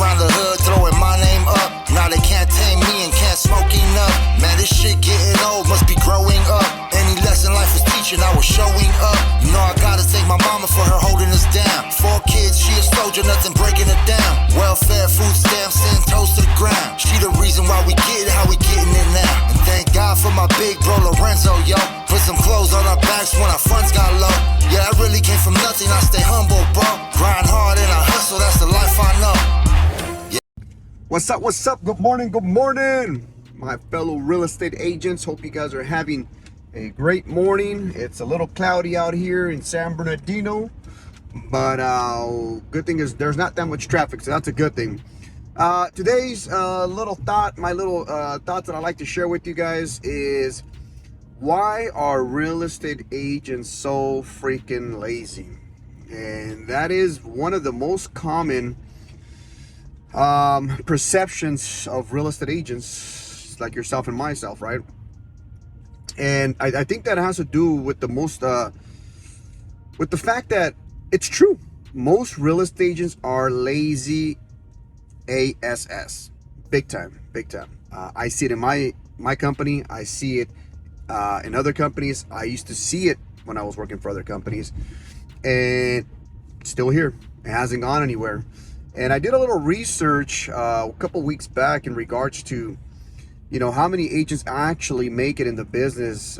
around the hood throwing my name up. Now they can't tame me and can't smoke enough. Man, this shit getting old, must be growing up. Any lesson life was teaching, I was showing up. You know I gotta thank my mama for her holding us down. 4 kids, she a soldier, nothing breaking it down. Welfare, food stamps, and toast to the ground. She the reason why we get it, how we getting it now. And thank God for my big bro Lorenzo, yo. Put some clothes on our backs when our funds got low. Yeah, I really came from nothing, I stay humble, bro. Grind hard and I hustle, that's the life I know. What's up? Good morning, my fellow real estate agents. Hope you guys are having a great morning. It's a little cloudy out here in San Bernardino, but good thing is there's not that much traffic, so that's a good thing. Today's little thought, my little thoughts that I like to share with you guys is, why are real estate agents so freaking lazy? And that is one of the most common perceptions of real estate agents like yourself and myself, right? And I think that has to do with the fact that it's true. Most real estate agents are lazy ASS. Big time. I see it in my company. I see it in other companies. I used to see it when I was working for other companies, and it's still here. It hasn't gone anywhere. And I did a little research a couple weeks back in regards to, how many agents actually make it in the business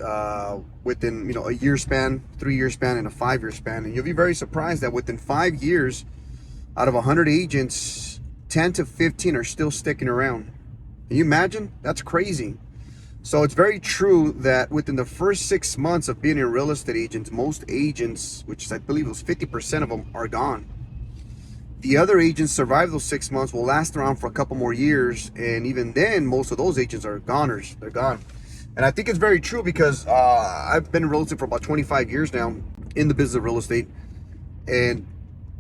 within, a year span, 3-year span, and a 5-year span. And you'll be very surprised that within 5 years, out of 100 agents, 10 to 15 are still sticking around. Can you imagine? That's crazy. So it's very true that within the first 6 months of being a real estate agent, most agents, which I believe was 50% of them, are gone. The other agents survive those 6 months, will last around for a couple more years, and even then, most of those agents are goners. They're gone. And I think it's very true because I've been in real estate for about 25 years now, in the business of real estate, and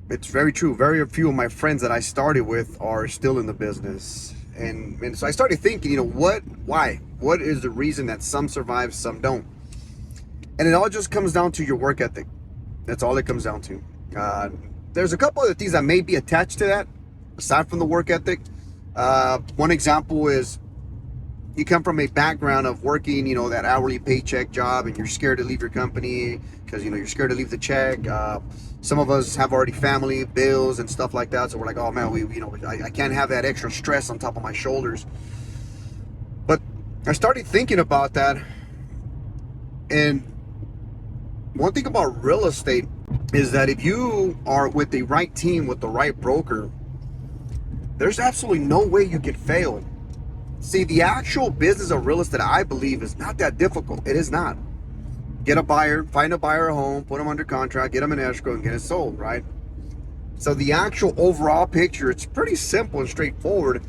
it's very true. Very few of my friends that I started with are still in the business. And so I started thinking, why? What is the reason that some survive, some don't? And it all just comes down to your work ethic. That's all it comes down to. There's a couple of things that may be attached to that, aside from the work ethic. One example is you come from a background of working, that hourly paycheck job, and you're scared to leave your company because, you're scared to leave the check. Some of us have already family, bills, and stuff like that. So we're like, oh man, I can't have that extra stress on top of my shoulders. But I started thinking about that. And one thing about real estate is that if you are with the right team, with the right broker, there's absolutely no way you can fail. See, the actual business of real estate, I believe, is not that difficult. It is not. Get a buyer, find a buyer a home, put them under contract, get them in escrow, and get it sold, right? So the actual overall picture, it's pretty simple and straightforward.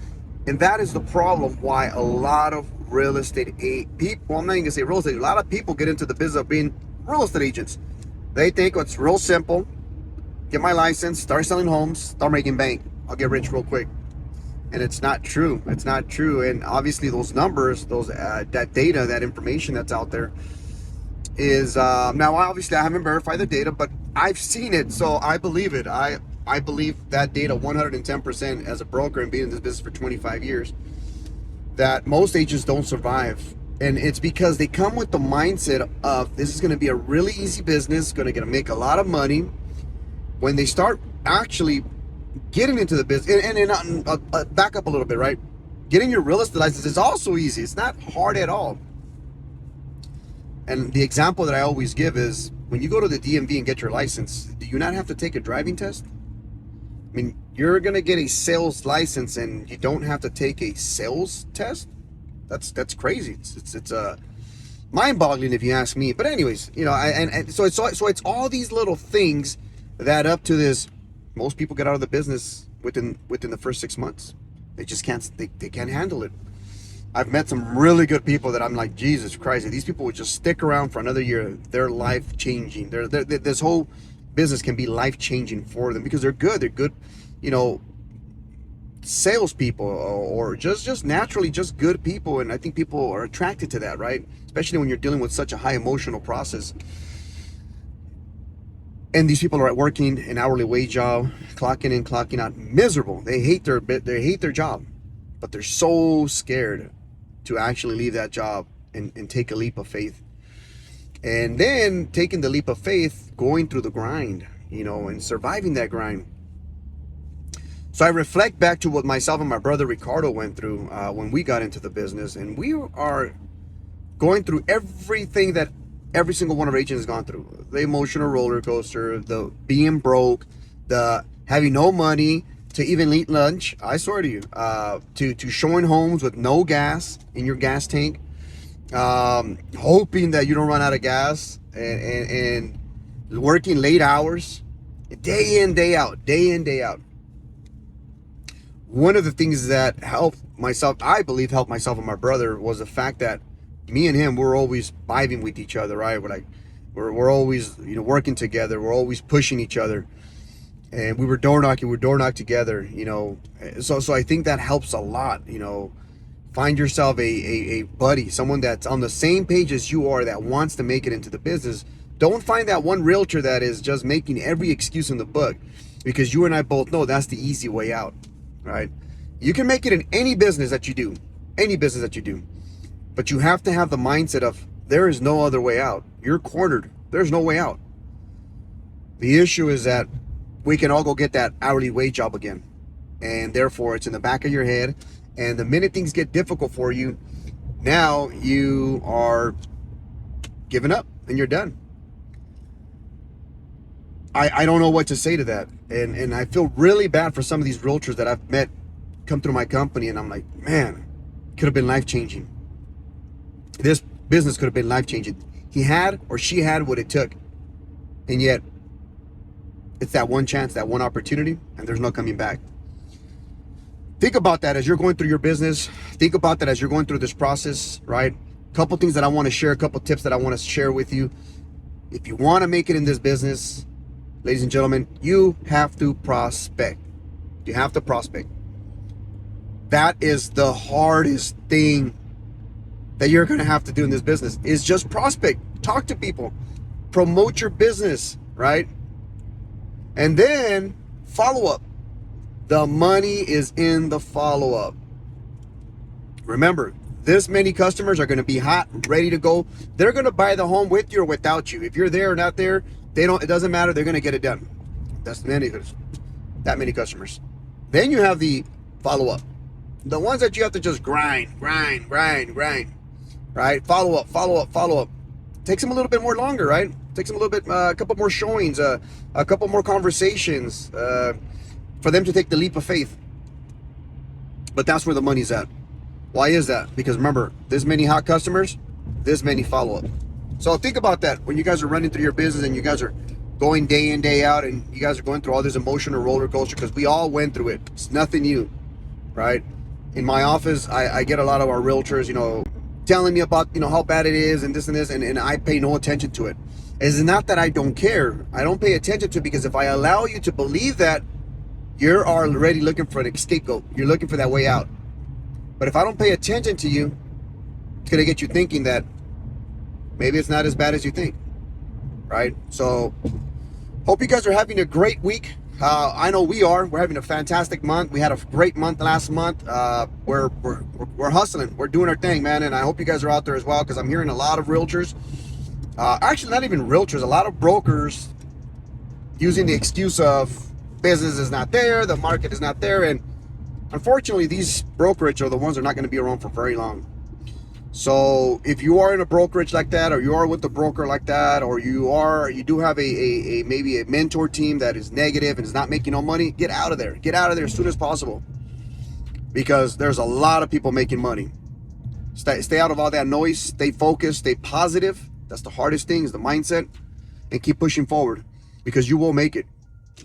And that is the problem why a lot of real estate people, I'm not even gonna say real estate, a lot of people get into the business of being real estate agents. They think it's real simple. Get my license, start selling homes, start making bank. I'll get rich real quick. And it's not true. It's not true. And obviously those numbers, that data, that information that's out there is, now obviously I haven't verified the data, but I've seen it, so I believe it. I believe that data 110% as a broker and being in this business for 25 years, that most agents don't survive. And it's because they come with the mindset of, this is going to be a really easy business, going to make a lot of money. When they start actually getting into the business, and back up a little bit, right? Getting your real estate license is also easy. It's not hard at all. And the example that I always give is, when you go to the DMV and get your license, do you not have to take a driving test? I mean, you're going to get a sales license and you don't have to take a sales test? That's crazy. It's mind-boggling if you ask me. But anyways, so it's all these little things that up to this. Most people get out of the business within the first 6 months. They just can't. They can't handle it. I've met some really good people that I'm like, Jesus Christ, if these people would just stick around for another year, they're life-changing. This whole business can be life-changing for them because they're good. They're good, salespeople, or just naturally just good people. And I think people are attracted to that, right? Especially when you're dealing with such a high emotional process. And these people are working an hourly wage job, clocking in, clocking out, miserable. They hate their job, but they're so scared to actually leave that job and take a leap of faith. And then taking the leap of faith, going through the grind, and surviving that grind. So I reflect back to what myself and my brother Ricardo went through when we got into the business, and we are going through everything that every single one of our agents has gone through. The emotional roller coaster, the being broke, the having no money to even eat lunch. I swear to you, to showing homes with no gas in your gas tank, hoping that you don't run out of gas, and working late hours, day in, day out, day in, day out. One of the things that helped myself, I believe helped myself and my brother, was the fact that me and him, we're always vibing with each other, right? We're always, working together. We're always pushing each other. And we were door knocked together, So I think that helps a lot, Find yourself a buddy, someone that's on the same page as you are, that wants to make it into the business. Don't find that one realtor that is just making every excuse in the book, because you and I both know that's the easy way out, right? You can make it in any business that you do, but you have to have the mindset of there is no other way out. You're cornered. There's no way out. The issue is that we can all go get that hourly wage job again, and therefore it's in the back of your head. And the minute things get difficult for you, now you are giving up and you're done. I don't know what to say to that. And I feel really bad for some of these realtors that I've met come through my company, and I'm like, man, it could have been life-changing. This business could have been life-changing. He had or she had what it took. And yet, it's that one chance, that one opportunity, and there's no coming back. Think about that as you're going through your business. Think about that as you're going through this process, right? A couple things that I want to share, a couple tips that I want to share with you. If you want to make it in this business, ladies and gentlemen, you have to prospect. You have to prospect. That is the hardest thing that you're going to have to do in this business, is just prospect. Talk to people. Promote your business, right? And then follow up. The money is in the follow up. Remember, this many customers are going to be hot, ready to go. They're going to buy the home with you or without you. If you're there or not there, it doesn't matter. They're going to get it done. That many customers. Then you have the follow up. The ones that you have to just grind, right? Follow up. Takes them a little bit more longer, right? Takes them a little bit, a couple more showings, a couple more conversations for them to take the leap of faith. But that's where the money's at. Why is that? Because remember, this many hot customers, this many follow up. So think about that when you guys are running through your business and you guys are going day in, day out, and you guys are going through all this emotional roller coaster, because we all went through it. It's nothing new, right? In my office, I get a lot of our realtors, telling me about, how bad it is and this, and I pay no attention to it. It's not that I don't care. I don't pay attention to it, because if I allow you to believe that, you're already looking for an scapegoat. You're looking for that way out. But if I don't pay attention to you, it's going to get you thinking that maybe it's not as bad as you think, right? So hope you guys are having a great week. I know we are. We're having a fantastic month. We had a great month last month. We're hustling. We're doing our thing, man. And I hope you guys are out there as well, because I'm hearing a lot of realtors, actually not even realtors, a lot of brokers using the excuse of business is not there, the market is not there. And unfortunately, these brokerage are the ones that are not going to be around for very long. So if you are in a brokerage like that, or you are with a broker like that, or you do have a maybe a mentor team that is negative and is not making no money, get out of there. Get out of there as soon as possible, because there's a lot of people making money. Stay out of all that noise. Stay focused. Stay positive. That's the hardest thing, is the mindset, and keep pushing forward, because you will make it.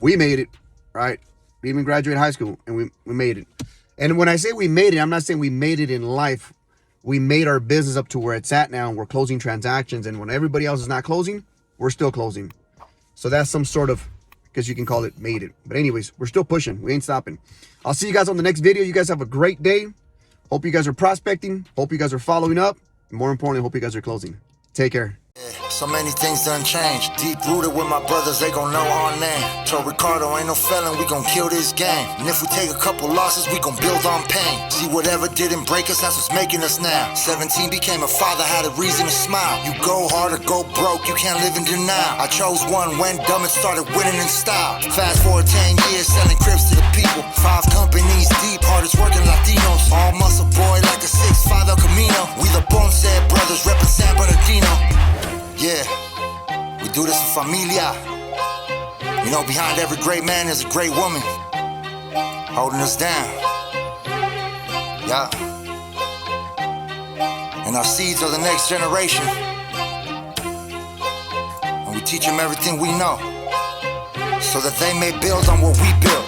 We made it, right? We even graduated high school, and we made it. And when I say we made it, I'm not saying we made it in life. We made our business up to where it's at now, and we're closing transactions. And when everybody else is not closing, we're still closing. So that's some sort of, because you can call it made it. But anyways, we're still pushing. We ain't stopping. I'll see you guys on the next video. You guys have a great day. Hope you guys are prospecting. Hope you guys are following up. And more importantly, hope you guys are closing. Take care. So many things done changed. Deep rooted with my brothers, they gon' know our name. Told Ricardo, ain't no felon, we gon' kill this game. And if we take a couple losses, we gon' build on pain. See, whatever didn't break us, that's what's making us now. 17 became a father, had a reason to smile. You go hard or go broke, you can't live in denial. I chose one, went dumb and started winning in style. Fast forward 10 years, selling cribs to the people. 5 companies deep, hardest working Latinos. All muscle boy like a 6'5" El Camino. We the Ponce brothers, reppin' San Bernardino. Yeah, we do this for familia. You know, behind every great man is a great woman holding us down. Yeah. And our seeds are the next generation. And we teach them everything we know, so that they may build on what we built.